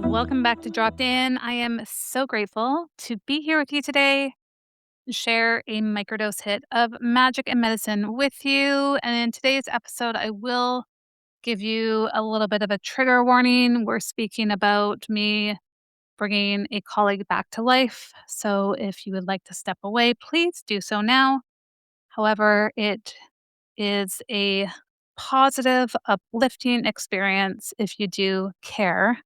Welcome back to Dropped In. I am so grateful to be here with you today, share a microdose hit of magic and medicine with you. And in today's episode, I will give you a little bit of a trigger warning. We're speaking about me bringing a colleague back to life. So if you would like to step away, please do so now. However, it is a positive, uplifting experience if you do care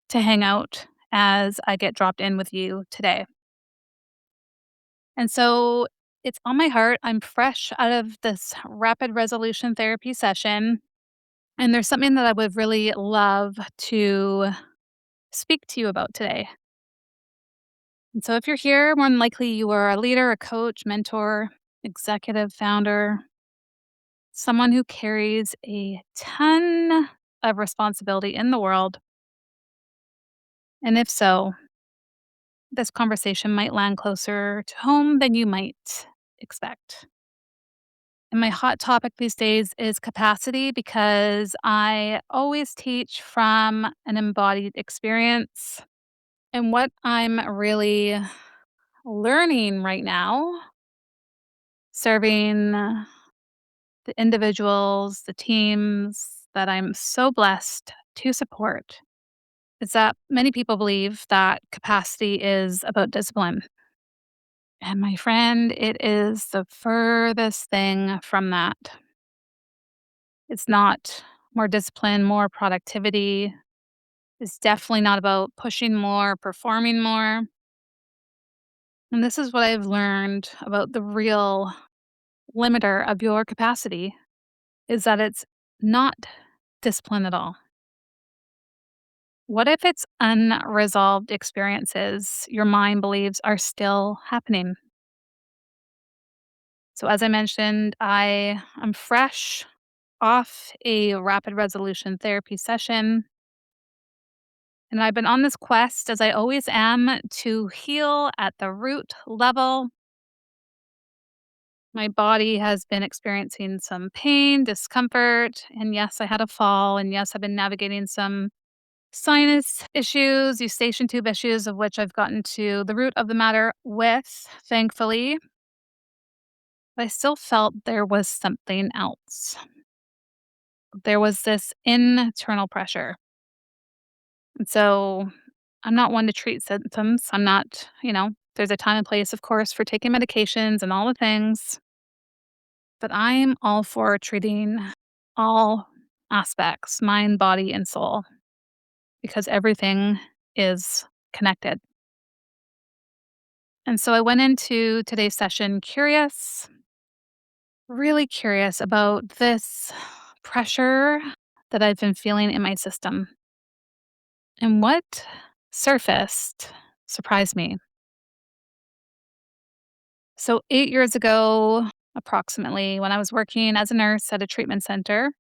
to hang out as I get dropped in with you today. And so it's on my heart. I'm fresh out of this rapid resolution therapy session. And there's something that I would really love to speak to you about today. And so if you're here, more than likely you are a leader, a coach, mentor, executive, founder, someone who carries a ton of responsibility in the world. And if so, this conversation might land closer to home than you might expect. And my hot topic these days is capacity because I always teach from an embodied experience. And what I'm really learning right now, serving the individuals, the teams that I'm so blessed to support, is that many people believe that capacity is about discipline. And my friend, it is the furthest thing from that. It's not more discipline, more productivity. It's definitely not about pushing more, performing more. And this is what I've learned about the real limiter of your capacity is that it's not discipline at all. What if it's unresolved experiences your mind believes are still happening? So, as I mentioned, I am fresh off a rapid resolution therapy session. And I've been on this quest, as I always am, to heal at the root level. My body has been experiencing some pain, discomfort, and yes, I had a fall. And yes, I've been navigating some sinus issues, eustachian tube issues, of which I've gotten to the root of the matter with, thankfully. But I still felt there was something else. There was this internal pressure. And so I'm not one to treat symptoms. I'm not, there's a time and place, of course, for taking medications and all the things, but I'm all for treating all aspects, mind, body, and soul, because everything is connected. And so I went into today's session curious, really curious about this pressure that I've been feeling in my system. And what surfaced surprised me. So, 8 years ago, approximately, when I was working as a nurse at a treatment center,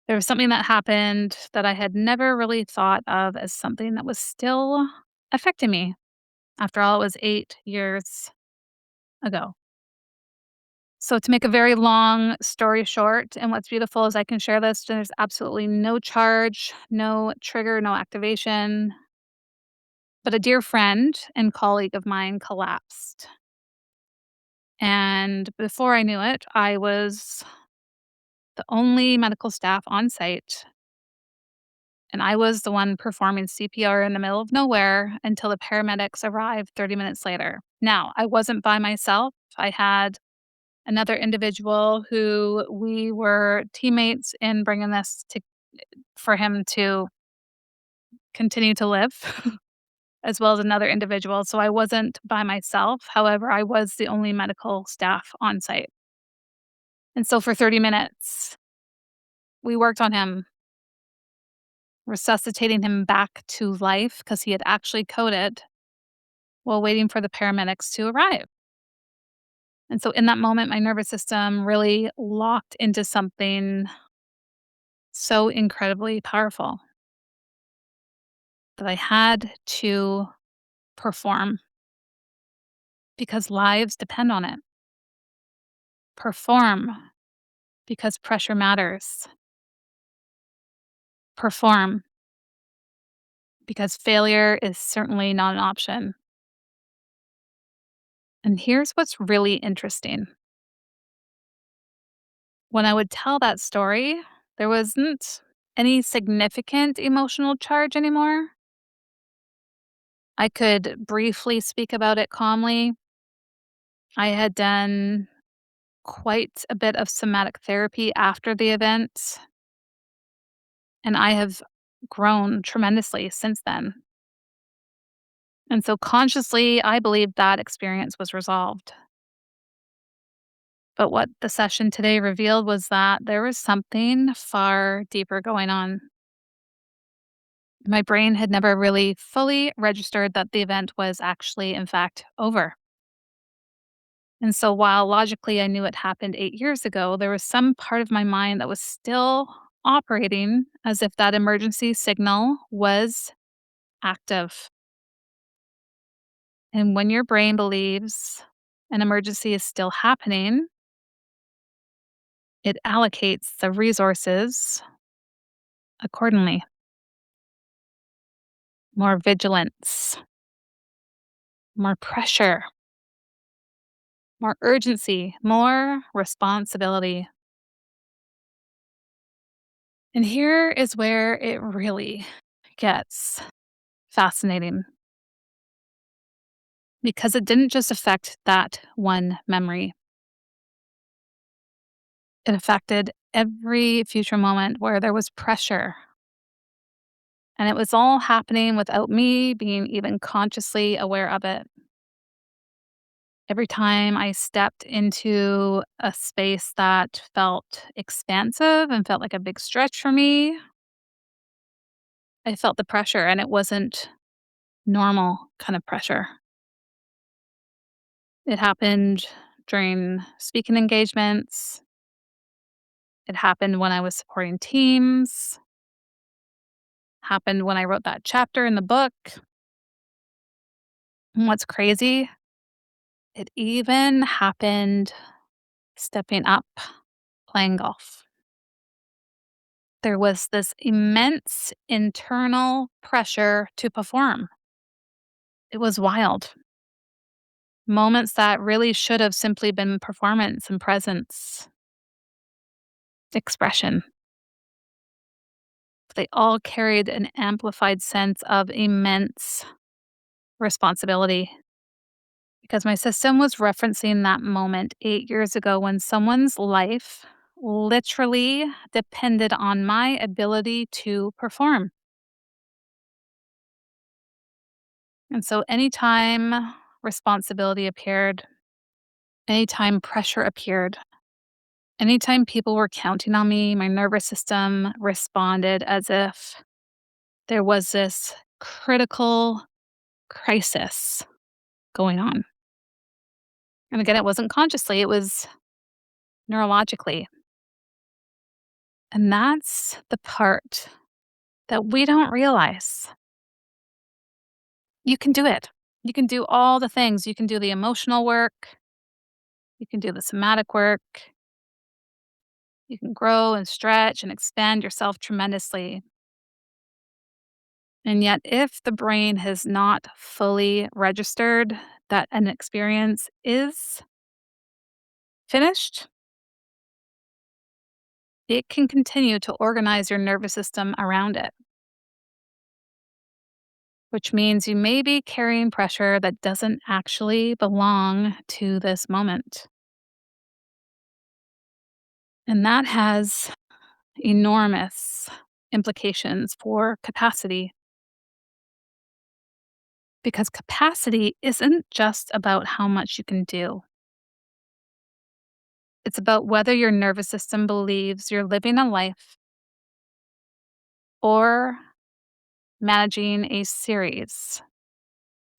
there was something that happened that I had never really thought of as something that was still affecting me. After all, it was 8 years ago. So, to make a very long story short, and what's beautiful is I can share this, there's absolutely no charge, no trigger, no activation. But a dear friend and colleague of mine collapsed. And before I knew it, I was the only medical staff on site, and I was the one performing CPR in the middle of nowhere until the paramedics arrived 30 minutes later. Now, I wasn't by myself. I had another individual who we were teammates in bringing this to for him to continue to live, as well as another individual. So I wasn't by myself. However, I was the only medical staff on site. And so for 30 minutes, we worked on him, resuscitating him back to life because he had actually coded while waiting for the paramedics to arrive. And so in that moment, my nervous system really locked into something so incredibly powerful that I had to perform because lives depend on it. Perform because pressure matters. Perform, because failure is certainly not an option. And here's what's really interesting. When I would tell that story, there wasn't any significant emotional charge anymore. I could briefly speak about it calmly. I had done quite a bit of somatic therapy after the event, and I have grown tremendously since then. And so consciously, I believe that experience was resolved. But what the session today revealed was that there was something far deeper going on. My brain had never really fully registered that the event was actually, in fact, over. And so while logically I knew it happened 8 years ago, there was some part of my mind that was still operating as if that emergency signal was active. And when your brain believes an emergency is still happening, it allocates the resources accordingly. More vigilance, more pressure, more urgency, more responsibility. And here is where it really gets fascinating because it didn't just affect that one memory, it affected every future moment where there was pressure. And it was all happening without me being even consciously aware of it. Every time I stepped into a space that felt expansive and felt like a big stretch for me, I felt the pressure, and it wasn't normal kind of pressure. It happened during speaking engagements. It happened when I was supporting teams. Happened when I wrote that chapter in the book. And what's crazy, it even happened stepping up playing golf. There was this immense internal pressure to perform. It was wild. Moments that really should have simply been performance and presence, expression. They all carried an amplified sense of immense responsibility because my system was referencing that moment 8 years ago when someone's life literally depended on my ability to perform. And so anytime responsibility appeared, anytime pressure appeared, anytime people were counting on me, my nervous system responded as if there was this critical crisis going on. And again, it wasn't consciously, it was neurologically. And that's the part that we don't realize. You can do it. You can do all the things. You can do the emotional work, you can do the somatic work, you can grow and stretch and expand yourself tremendously. And yet, if the brain has not fully registered that an experience is finished, it can continue to organize your nervous system around it, which means you may be carrying pressure that doesn't actually belong to this moment. And that has enormous implications for capacity because capacity isn't just about how much you can do. It's about whether your nervous system believes you're living a life or managing a series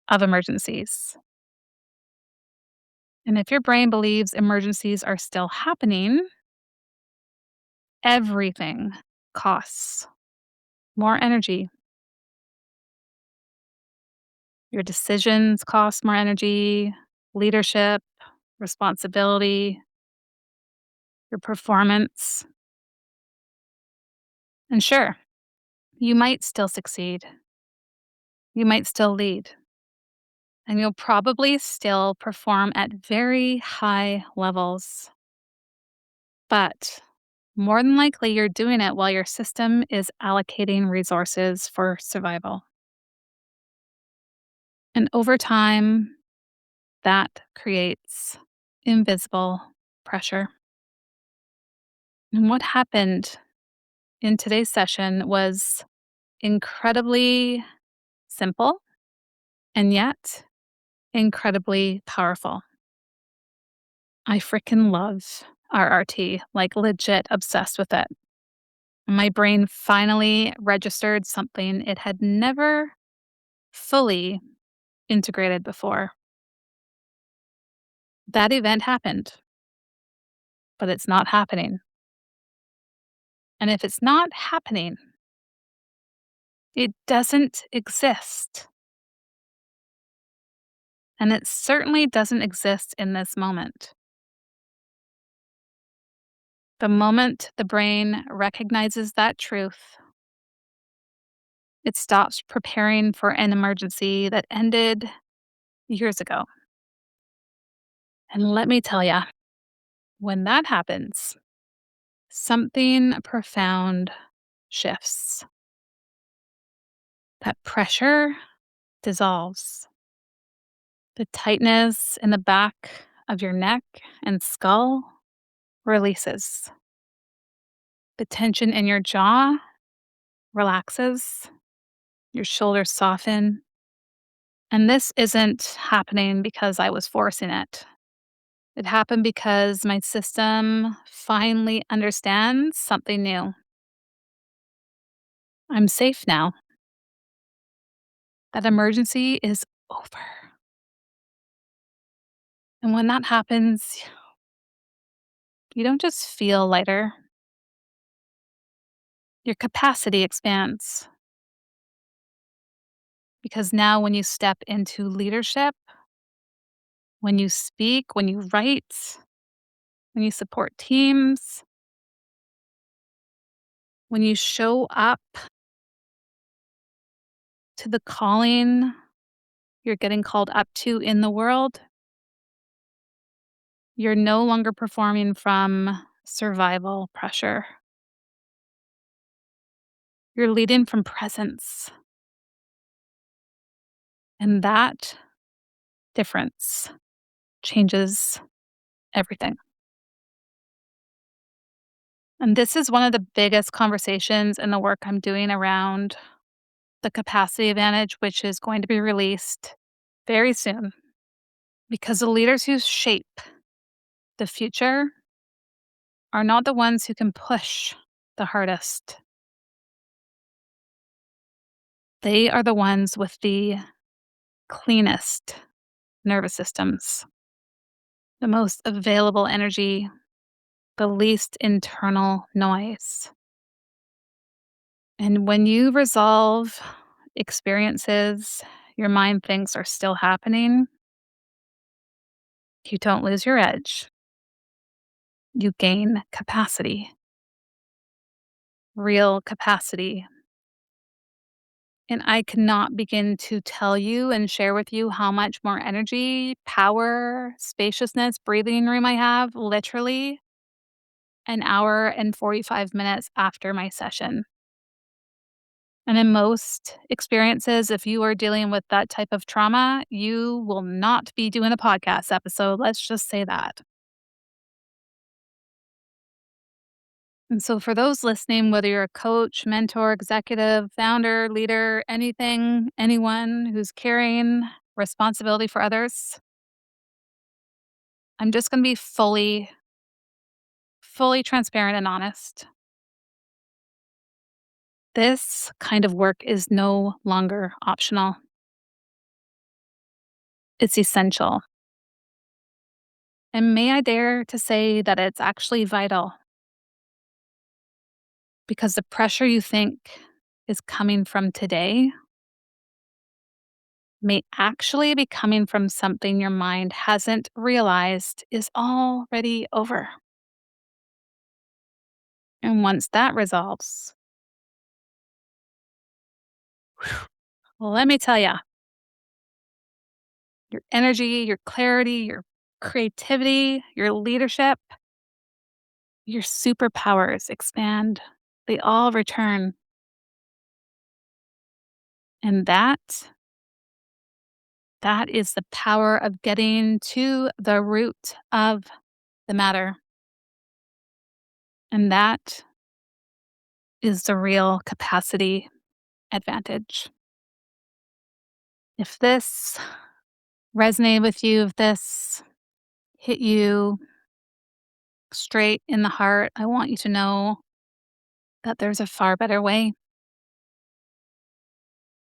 of emergencies. And if your brain believes emergencies are still happening, everything costs more energy. Your decisions cost more energy, leadership, responsibility, your performance. And sure, you might still succeed. You might still lead, and you'll probably still perform at very high levels. But more than likely, you're doing it while your system is allocating resources for survival. And over time, that creates invisible pressure. And what happened in today's session was incredibly simple and yet incredibly powerful. I freaking love RRT, like legit obsessed with it. My brain finally registered something it had never fully integrated before. That event happened, but it's not happening. And if it's not happening, it doesn't exist. And it certainly doesn't exist in this moment. The moment the brain recognizes that truth, it stops preparing for an emergency that ended years ago. And let me tell you, when that happens, something profound shifts. That pressure dissolves. The tightness in the back of your neck and skull releases. The tension in your jaw relaxes. Your shoulders soften. And this isn't happening because I was forcing it. It happened because my system finally understands something new. I'm safe now. That emergency is over. And when that happens, you don't just feel lighter, your capacity expands. Because now, when you step into leadership, when you speak, when you write, when you support teams, when you show up to the calling you're getting called up to in the world, you're no longer performing from survival pressure. You're leading from presence. And that difference changes everything. And this is one of the biggest conversations in the work I'm doing around the capacity advantage, which is going to be released very soon. Because the leaders who shape the future are not the ones who can push the hardest. They are the ones with the cleanest nervous systems, the most available energy, the least internal noise. And when you resolve experiences your mind thinks are still happening, you don't lose your edge. You gain capacity, real capacity. And I cannot begin to tell you and share with you how much more energy, power, spaciousness, breathing room I have literally an hour and 45 minutes after my session. And in most experiences, if you are dealing with that type of trauma, you will not be doing a podcast episode. Let's just say that. And so, for those listening, whether you're a coach, mentor, executive, founder, leader, anything, anyone who's carrying responsibility for others, I'm just going to be fully transparent and honest. This kind of work is no longer optional, it's essential. And may I dare to say that it's actually vital because the pressure you think is coming from today may actually be coming from something your mind hasn't realized is already over. And once that resolves, well, let me tell you, your energy, your clarity, your creativity, your leadership, your superpowers expand. They all return. And that is the power of getting to the root of the matter. And that is the real capacity advantage. If this resonated with you, if this hit you straight in the heart, I want you to know that there's a far better way.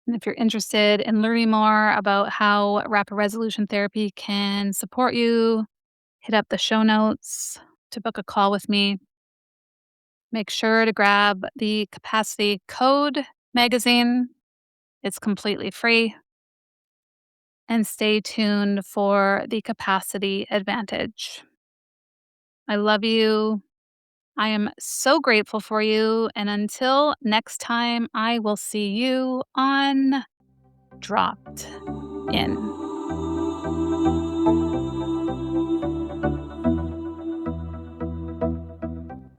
And if you're interested in learning more about how rapid resolution therapy can support you, hit up the show notes to book a call with me. Make sure to grab the Capacity Code magazine. It's completely free. And stay tuned for the Capacity Advantage. I love you. I am so grateful for you. And until next time, I will see you on Dropped In.